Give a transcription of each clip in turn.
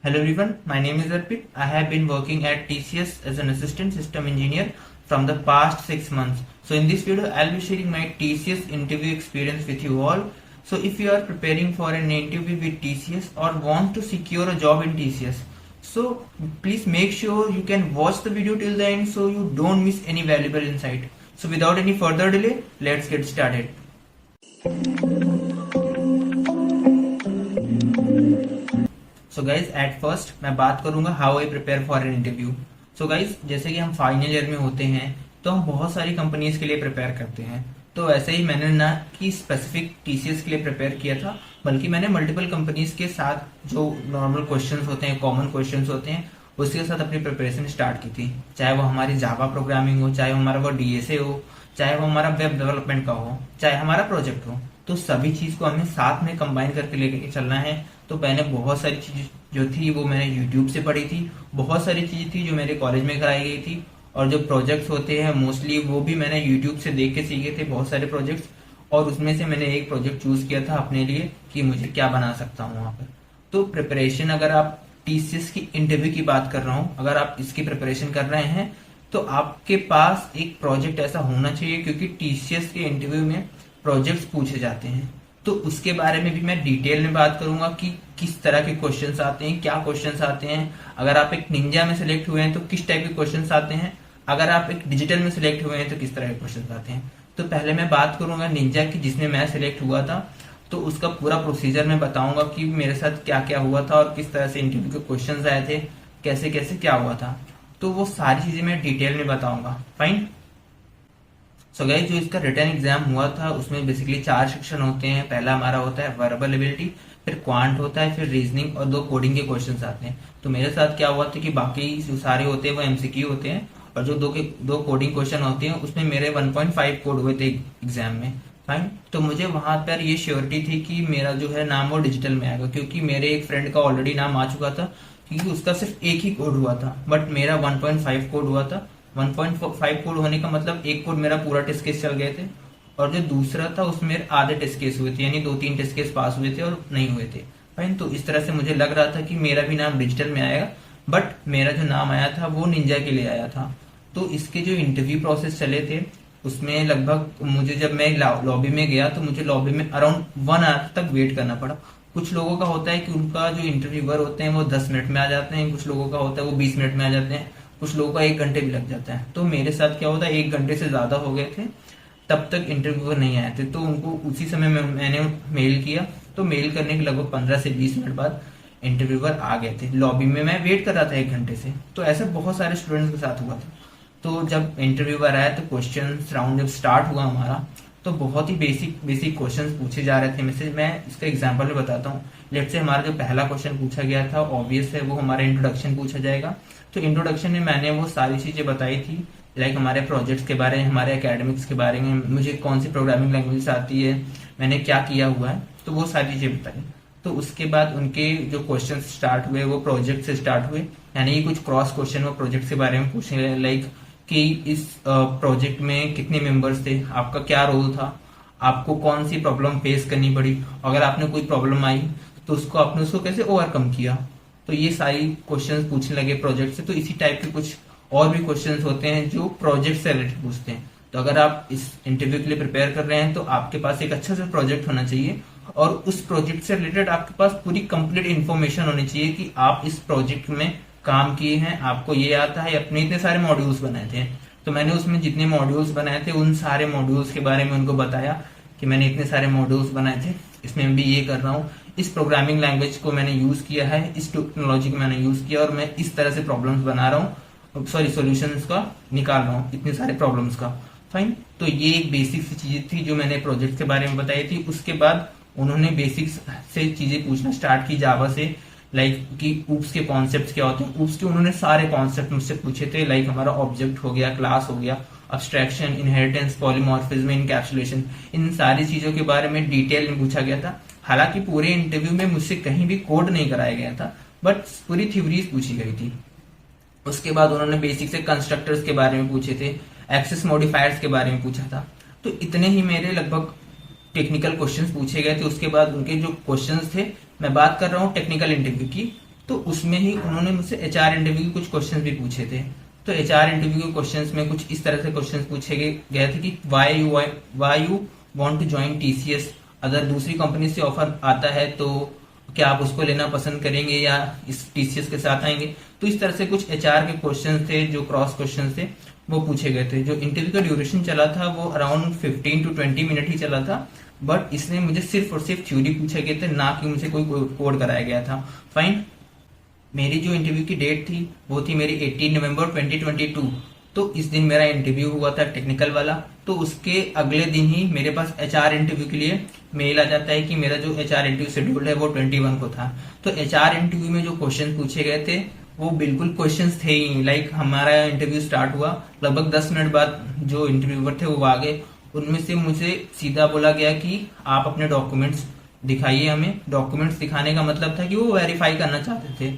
Hello everyone, my name is Arpit. I have been working at TCS as an assistant system engineer from the past 6 months. So in this video, I'll be sharing my TCS interview experience with you all. So if you are preparing for an interview with TCS or want to secure a job in TCS, so please make sure you can watch the video till the end so you don't miss any valuable insight. So without any further delay, let's get started. So guys at first मैं बात करूंगा how I prepare for an interview. So guys जैसे कि हम final year में होते हैं तो हम बहुत सारी कंपनीज के लिए प्रिपेयर करते हैं। तो ऐसे ही मैंने ना कि स्पेसिफिक टीसीएस के लिए प्रिपेयर किया था, बल्कि मैंने मल्टीपल कंपनीज के साथ जो नॉर्मल क्वेश्चंस होते हैं, कॉमन क्वेश्चंस होते हैं, उसके साथ अपनी प्रिपरेशन स्टार्ट की थी। चाहे वो हमारी जावा प्रोग्रामिंग हो, चाहे हमारा वो डीएसए हो, चाहे वो हमारा वेब डेवलपमेंट का हो, चाहे हमारा प्रोजेक्ट हो, तो सभी चीज को हमें साथ में कंबाइन करके लेके चलना है। तो मैंने बहुत सारी चीज जो थी वो मैंने यूट्यूब से पढ़ी थी, बहुत सारी चीजें थी जो मेरे कॉलेज में कराई गई थी, और जो प्रोजेक्ट्स होते हैं मोस्टली वो भी मैंने यूट्यूब से देख के सीखे थे बहुत सारे प्रोजेक्ट्स। और उसमें से मैंने एक प्रोजेक्ट चूज किया था अपने लिए कि मुझे क्या बना सकता हूँ वहां पर। तो प्रिपरेशन, अगर आप टीसीएस की इंटरव्यू की बात कर रहा हूँ, अगर आप इसकी प्रिपरेशन कर रहे हैं तो आपके पास एक प्रोजेक्ट ऐसा होना चाहिए, क्योंकि टीसीएस के इंटरव्यू में प्रोजेक्ट्स पूछे जाते हैं। तो उसके बारे में भी मैं डिटेल में बात करूंगा कि किस तरह के क्वेश्चंस आते हैं, क्या क्वेश्चंस आते हैं। अगर आप एक निंजा में सिलेक्ट हुए हैं तो किस टाइप के क्वेश्चंस आते हैं, अगर आप एक डिजिटल में सिलेक्ट हुए हैं तो किस तरह के क्वेश्चंस आते हैं। तो पहले मैं बात करूंगा निंजा की, जिसमें मैं सिलेक्ट हुआ था। तो उसका पूरा प्रोसीजर मैं बताऊंगा कि मेरे साथ क्या क्या हुआ था और किस तरह से इंटरव्यू के क्वेश्चंस आए थे, कैसे कैसे क्या हुआ था। तो वो सारी चीजें मैं डिटेल में बताऊंगा। फाइन। सो गाइस, जो इसका रिटन एग्जाम हुआ था उसमें बेसिकली 4 सेक्शन होते हैं। पहला हमारा होता है वर्बल एबिलिटी, फिर क्वांट होता है, फिर रीजनिंग और 2 कोडिंग के क्वेश्चंस आते हैं। तो मेरे साथ क्या हुआ था कि बाकी जो सारे होते हैं वो एमसीक्यू होते हैं, और जो दो कोडिंग क्वेश्चन होते हैं उसमें मेरे 1.5 कोड हुए थे एग्जाम में। फाइन। तो मुझे वहां पर ये श्योरिटी थी कि मेरा जो है नाम वो डिजिटल में आएगा, क्योंकि मेरे एक फ्रेंड का ऑलरेडी नाम आ चुका था, क्योंकि उसका सिर्फ एक ही कोड हुआ था, बट मेरा 1.5 कोड हुआ था। 1.5 कोड होने का मतलब एक कोड मेरा पूरा टेस्ट केस चल गए थे, और जो दूसरा था उसमें मेरे आधे टेस्ट केस हुए थे, यानी 2-3 टेस्ट केस पास हुए थे और नहीं हुए थे। फाइन। तो इस तरह से मुझे लग रहा था कि मेरा भी नाम डिजिटल में आएगा, बट मेरा जो नाम आया था वो निंजा के लिए आया था। तो इसके जो इंटरव्यू प्रोसेस चले थे उसमें लगभग मुझे, जब मैं लॉबी में गया तो मुझे लॉबी में अराउंड 1 आवर तक वेट करना पड़ा। कुछ लोगों का होता है कि उनका जो इंटरव्यूअर होते हैं वो 10 मिनट में आ जाते हैं, कुछ लोगों का होता है वो 20 मिनट में आ जाते हैं, कुछ लोगों का 1 घंटे भी लग जाता है। तो मेरे साथ क्या होता है, 1 घंटे से ज्यादा हो गए थे, तब तक इंटरव्यूअर नहीं आए थे। तो उनको उसी समय मैंने मेल किया, तो मेल करने के लगभग 15 से 20 मिनट बाद इंटरव्यूअर आ गए थे। लॉबी में मैं वेट कर रहा था 1 घंटे से। तो ऐसे बहुत सारे स्टूडेंट्स के साथ हुआ था। तो जब इंटरव्यूअर आया तो क्वेश्चन राउंड जब स्टार्ट हुआ हमारा, तो बहुत ही बेसिक क्वेश्चंस पूछे जा रहे थे। मैं इसका एग्जांपल में बताता हूँ। लेट्स से हमारा जो पहला क्वेश्चन पूछा गया था, ऑब्वियस है, वो हमारा इंट्रोडक्शन पूछा जाएगा। तो इंट्रोडक्शन में मैंने वो सारी चीजें बताई थी, लाइक हमारे प्रोजेक्ट्स के बारे में, हमारे एकेडमिक्स के बारे में, मुझे कौन सी प्रोग्रामिंग लैंग्वेज आती है, मैंने क्या किया हुआ है, तो वो सारी चीजें बताई। तो उसके बाद उनके जो क्वेश्चन स्टार्ट हुए वो प्रोजेक्ट से स्टार्ट हुए, यानी कुछ क्रॉस क्वेश्चन वो प्रोजेक्ट के बारे में पूछने, लाइक कि इस प्रोजेक्ट में कितने मेंबर्स थे, आपका क्या रोल था, आपको कौन सी प्रॉब्लम फेस करनी पड़ी, अगर आपने कोई प्रॉब्लम आई तो आपने उसको कैसे ओवरकम किया। तो ये सारी क्वेश्चंस पूछने लगे प्रोजेक्ट से। तो इसी टाइप के कुछ और भी क्वेश्चंस होते हैं जो प्रोजेक्ट से रिलेटेड पूछते हैं। तो अगर आप इस इंटरव्यू के लिए प्रिपेयर कर रहे हैं तो आपके पास एक अच्छा सा प्रोजेक्ट होना चाहिए, और उस प्रोजेक्ट से रिलेटेड आपके पास पूरी कंप्लीट इन्फॉर्मेशन होनी चाहिए कि आप इस प्रोजेक्ट में काम किए हैं, आपको ये आता है, अपने इतने सारे मॉड्यूल्स बनाए थे। तो मैंने उसमें जितने मॉड्यूल्स बनाए थे उन सारे मॉड्यूल्स के बारे में उनको बताया कि मैंने इतने सारे मॉड्यूल्स बनाए थे, इसमें भी ये कर रहा हूँ, इस प्रोग्रामिंग लैंग्वेज को मैंने यूज किया है, इस टेक्नोलॉजी को मैंने यूज किया, और मैं इस तरह से प्रॉब्लम्स बना रहा हूँ, सॉरी सॉल्यूशंस का निकाल रहा हूँ इतने सारे प्रॉब्लम्स का। फाइन। तो ये एक बेसिक सी चीजें थी जो मैंने प्रोजेक्ट के बारे में बताई थी। उसके बाद उन्होंने बेसिक से चीजें पूछना स्टार्ट की जावा से, लाइक कि ऊप्स के कॉन्सेप्ट क्या होते हैं। ऊप्स के उन्होंने सारे कॉन्सेप्ट मुझसे पूछे थे, लाइक हमारा ऑब्जेक्ट हो गया, क्लास हो गया, अब्स्ट्रैक्शन, इनहेरिटेंस, पॉलीमॉर्फिज्म, इनकैप्सुलेशन, इन सारी चीजों के बारे में डिटेल में पूछा गया था। हालांकि पूरे इंटरव्यू में मुझसे कहीं भी कोड नहीं कराया गया था, बट पूरी थ्योरीज पूछी गई थी। उसके बाद उन्होंने बेसिक से कंस्ट्रक्टर्स के बारे में पूछे थे, एक्सेस मॉडिफायर्स के बारे में पूछा था। तो इतने ही मेरे लगभग टेक्निकल क्वेश्चंस पूछे गए थे। उसके बाद उनके जो क्वेश्चंस थे, मैं बात कर रहा हूँ टेक्निकल इंटरव्यू की, तो उसमें ही उन्होंने मुझसे एचआर इंटरव्यू के कुछ क्वेश्चन भी पूछे थे। तो एचआर इंटरव्यू के क्वेश्चंस में कुछ इस तरह से क्वेश्चंस पूछे गए थे कि why you want to join TCS, अगर दूसरी कंपनी से ऑफर आता है तो क्या आप उसको लेना पसंद करेंगे या इस टीसीएस के साथ आएंगे। तो इस तरह से कुछ एचआर के क्वेश्चन थे जो क्रॉस क्वेश्चन थे वो पूछे गए थे। जो इंटरव्यू का ड्यूरेशन चला था वो अराउंड 15 to 20 मिनट ही चला था, बट इसमें मुझे सिर्फ और सिर्फ थ्योरी पूछे गए थे, ना कि मुझे कोई कोड कराया गया था। फाइन। मेरी जो इंटरव्यू की डेट थी वो थी मेरी 18 नवंबर 2022। तो इस दिन मेरा इंटरव्यू हुआ था टेक्निकल वाला। तो उसके अगले दिन ही मेरे पास एचआर इंटरव्यू के लिए मेल आ जाता है कि मेरा जो एचआर इंटरव्यू शेड्यूल है वो 21 को था। तो एचआर इंटरव्यू में जो क्वेश्चन पूछे गए थे वो बिल्कुल क्वेश्चंस थे ही। लाइक हमारा इंटरव्यू स्टार्ट हुआ, लगभग 10 मिनट बाद जो इंटरव्यूअर थे वो आ गए। उनमें से मुझे सीधा बोला गया कि आप अपने डॉक्यूमेंट्स दिखाइए हमें। डॉक्यूमेंट्स दिखाने का मतलब था कि वो वेरीफाई करना चाहते थे।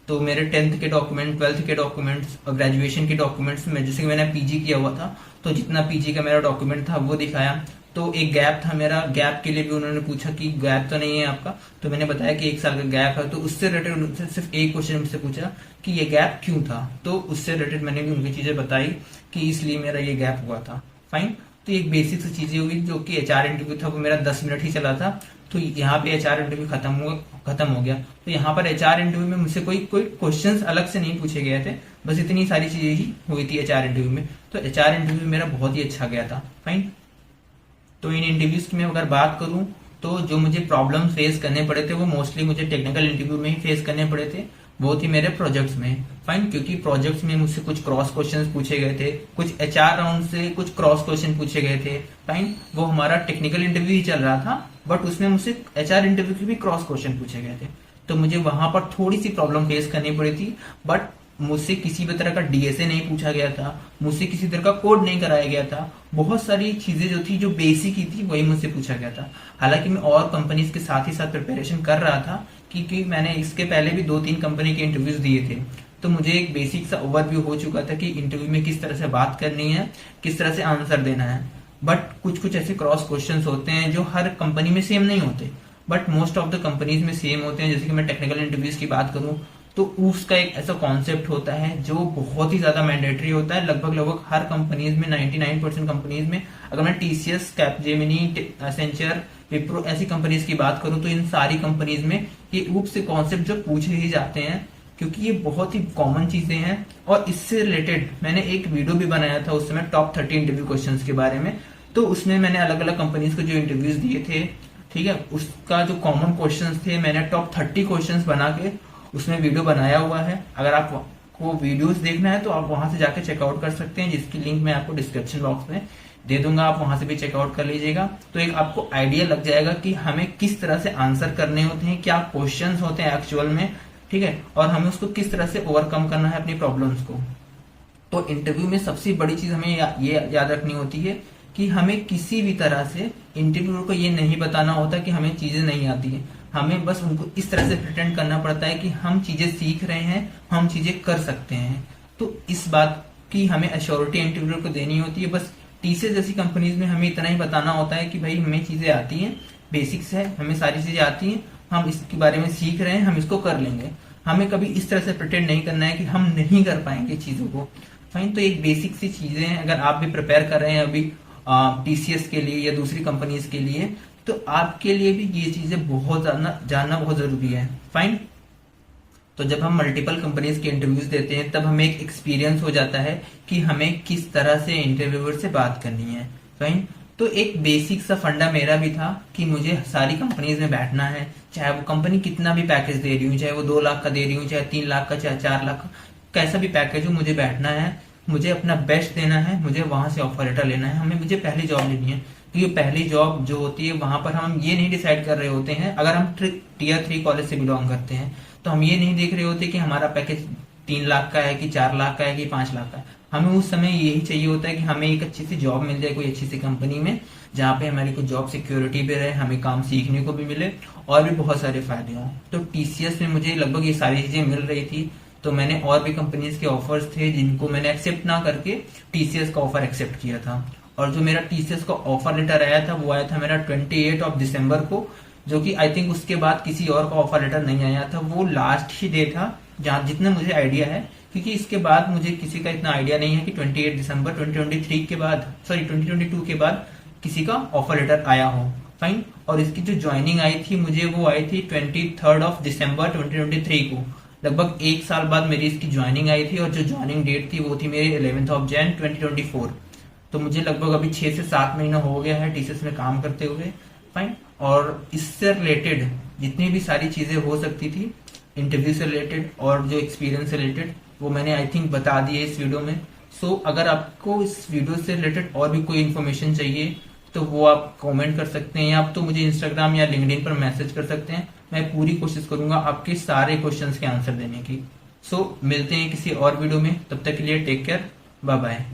तो मेरे 10th के डॉक्यूमेंट, 12th के डॉक्यूमेंट्स और ग्रेजुएशन के डॉक्यूमेंट्स में, जैसे कि मैंने पीजी किया हुआ था तो जितना पीजी का मेरा डॉक्यूमेंट था वो दिखाया। तो एक गैप था मेरा, गैप के लिए भी उन्होंने पूछा कि गैप तो नहीं है आपका। तो मैंने बताया कि 1 साल का गैप है। तो उससे रिलेटेड उनसे सिर्फ एक क्वेश्चन मुझसे पूछा कि ये गैप क्यों था। तो उससे रिलेटेड मैंने भी उनकी चीजें बताई कि इसलिए मेरा ये गैप हुआ था। फाइन। तो एक बेसिक सी चीजें हुई। जो कि एचआर इंटरव्यू था वो मेरा 10 मिनट ही चला था। तो यहाँ पे एचआर इंटरव्यू खत्म हो गया। तो यहाँ पर एचआर इंटरव्यू में मुझसे कोई कोई क्वेश्चंस अलग से नहीं पूछे गए थे, बस इतनी सारी चीजें ही हुई थी एचआर इंटरव्यू में। तो एचआर इंटरव्यू मेरा बहुत ही अच्छा गया था। फाइन। तो इन इंटरव्यूज की मैं अगर बात करूं तो जो मुझे प्रॉब्लम फेस करने पड़े थे वो मोस्टली मुझे टेक्निकल इंटरव्यू में ही फेस करने पड़े थे। वो थी मेरे प्रोजेक्ट्स में। फाइन। क्योंकि प्रोजेक्ट्स में मुझसे कुछ क्रॉस क्वेश्चंस पूछे गए थे, कुछ एचआर राउंड से कुछ क्रॉस क्वेश्चन पूछे गए थे। फाइन। वो हमारा टेक्निकल इंटरव्यू ही चल रहा था, बट उसमें मुझसे एचआर इंटरव्यू के भी क्रॉस क्वेश्चन पूछे गए थे। तो मुझे वहां पर थोड़ी सी प्रॉब्लम फेस करनी पड़ी थी। बट मुझसे किसी भी तरह का डीएसए नहीं पूछा गया था, मुझसे किसी तरह का कोड नहीं कराया गया था। बहुत सारी चीजें जो थी जो बेसिक ही थी वही मुझसे पूछा गया था। हालांकि मैं और कंपनीज के साथ ही साथ प्रिपरेशन कर रहा था, क्योंकि मैंने इसके पहले भी 2-3 कंपनी के इंटरव्यूज दिए थे। तो मुझे एक बेसिक सा ओवरव्यू हो चुका था कि इंटरव्यू में किस तरह से बात करनी है, किस तरह से आंसर देना है। बट कुछ कुछ ऐसे क्रॉस क्वेश्चंस होते हैं जो हर कंपनी में सेम नहीं होते, but most of the companies में सेम होते हैं। जैसे कि मैं टेक्निकल इंटरव्यूज की बात करूं तो उसका एक ऐसा कॉन्सेप्ट होता है जो बहुत ही ज्यादा मैंडेटरी होता है। लगभग हर कंपनीज में, 99% कंपनीज में, अगर मैं टीसीएस, कैपजेमिनी, एसेंचर, विप्रो ऐसी कंपनीज की बात करूं तो इन सारी कंपनीज में ये ऊप्स से कॉन्सेप्ट जो पूछे ही जाते हैं, क्योंकि ये बहुत ही कॉमन चीजें हैं। और इससे रिलेटेड मैंने एक वीडियो भी बनाया था उस समय टॉप 30 इंटरव्यू क्वेश्चंस के बारे में। तो उसमें मैंने अलग अलग कंपनीज को जो इंटरव्यूज दिए थे, ठीक है, उसका जो कॉमन क्वेश्चंस थे मैंने टॉप 30 क्वेश्चंस बना के उसमें वीडियो बनाया हुआ है। अगर आपको वीडियोस देखना है तो आप वहां से जाके चेकआउट कर सकते हैं, जिसकी लिंक मैं आपको डिस्क्रिप्शन बॉक्स में दे दूंगा, आप वहां से भी चेकआउट कर लीजिएगा। तो एक आपको आइडिया लग जाएगा कि हमें किस तरह से आंसर करने होते हैं, क्या क्वेश्चंस होते हैं एक्चुअल में, ठीक है, और हमें उसको किस तरह से ओवरकम करना है अपनी प्रॉब्लम्स को। तो इंटरव्यू में सबसे बड़ी चीज हमें ये याद रखनी होती है कि हमें किसी भी तरह से इंटरव्यूअर को ये नहीं बताना होता कि हमें चीजें नहीं आती है। हमें बस उनको इस तरह से प्रिटेंड करना पड़ता है कि हम चीजें सीख रहे हैं, हम चीजें कर सकते हैं। तो इस बात की हमें एश्योरिटी इंटरव्यूअर को देनी होती है। बस टीसीएस जैसी कंपनीज में हमें इतना ही बताना होता है कि भाई हमें चीजें आती हैं, बेसिक्स है, हमें सारी चीजें आती हैं, हम इसके बारे में सीख रहे हैं, हम इसको कर लेंगे। हमें कभी इस तरह से प्रिटेंड नहीं करना है कि हम नहीं कर पाएंगे चीजों को। फाइन। तो एक बेसिक सी चीजें हैं, अगर आप भी प्रिपेयर कर रहे हैं अभी टीसीएस के लिए या दूसरी कंपनीज के लिए, तो आपके लिए भी ये चीजें बहुत जानना बहुत जरूरी है। फाइन। तो जब हम मल्टीपल कंपनीज के इंटरव्यूज देते हैं तब हमें एक एक्सपीरियंस हो जाता है कि हमें किस तरह से इंटरव्यूअर से बात करनी है। फाइन। तो एक बेसिक सा फंडा मेरा भी था कि मुझे सारी कंपनीज में बैठना है, चाहे वो कंपनी कितना भी पैकेज दे रही हूँ, चाहे वो 2 लाख का दे रही हूँ, चाहे 3 लाख का, चाहे 4 लाख का, कैसा भी पैकेज हो, मुझे बैठना है, मुझे अपना बेस्ट देना है, मुझे वहां से ऑफर लेटर लेना है, मुझे पहली जॉब लेनी है। क्योंकि पहली जॉब जो होती है वहां पर हम ये नहीं डिसाइड कर रहे होते हैं, अगर हम टियर 3 कॉलेज से बिलोंग करते हैं तो हम ये नहीं देख रहे होते कि हमारा पैकेज 3 लाख का है कि 4 लाख का है कि 5 लाख का है। हमें उस समय यही चाहिए होता है कि हमें एक अच्छी सी जॉब मिल जाए कोई अच्छी सी कंपनी में, जहाँ पे हमारी कोई जॉब सिक्योरिटी भी रहे, हमें काम सीखने को भी मिले और भी बहुत सारे फायदे हों। तो टीसीएस में मुझे लगभग ये सारी चीजें मिल रही थी। तो मैंने और भी कंपनीज के ऑफर्स थे जिनको मैंने एक्सेप्ट ना करके टीसीएस का ऑफर एक्सेप्ट किया था। और जो मेरा टीसीएस का ऑफर लेटर आया था वो आया था मेरा 28 दिसंबर को, जो कि आई थिंक उसके बाद किसी और का ऑफर लेटर नहीं आया था। वो लास्ट ही डे था जहां जितना मुझे आइडिया है, क्योंकि इसके बाद मुझे किसी का इतना आइडिया नहीं है कि 28 दिसंबर 2023 के बाद, सॉरी 2022 के बाद किसी का ऑफर लेटर आया हो। फाइन। और इसकी जो ज्वाइनिंग आई थी मुझे, वो आई थी 23 दिसंबर 2023 को। लगभग एक साल बाद मेरी इसकी ज्वाइनिंग आई थी, और जो ज्वाइनिंग डेट थी वो थी मेरी 11 जनवरी 2024। तो मुझे लगभग अभी 6 से 7 महीना हो गया है टीसीएस में काम करते हुए। फाइन। और इससे रिलेटेड जितनी भी सारी चीजें हो सकती थी इंटरव्यू से रिलेटेड और जो एक्सपीरियंस से रिलेटेड, वो मैंने आई थिंक बता दी है इस वीडियो में। सो अगर आपको इस वीडियो से रिलेटेड और भी कोई इन्फॉर्मेशन चाहिए तो वो आप कमेंट कर सकते हैं, या आप तो मुझे इंस्टाग्राम या लिंक्डइन पर मैसेज कर सकते हैं। मैं पूरी कोशिश करूंगा आपके सारे क्वेश्चंस के आंसर देने की। सो मिलते हैं किसी और वीडियो में, तब तक के लिए टेक केयर, बाय बाय।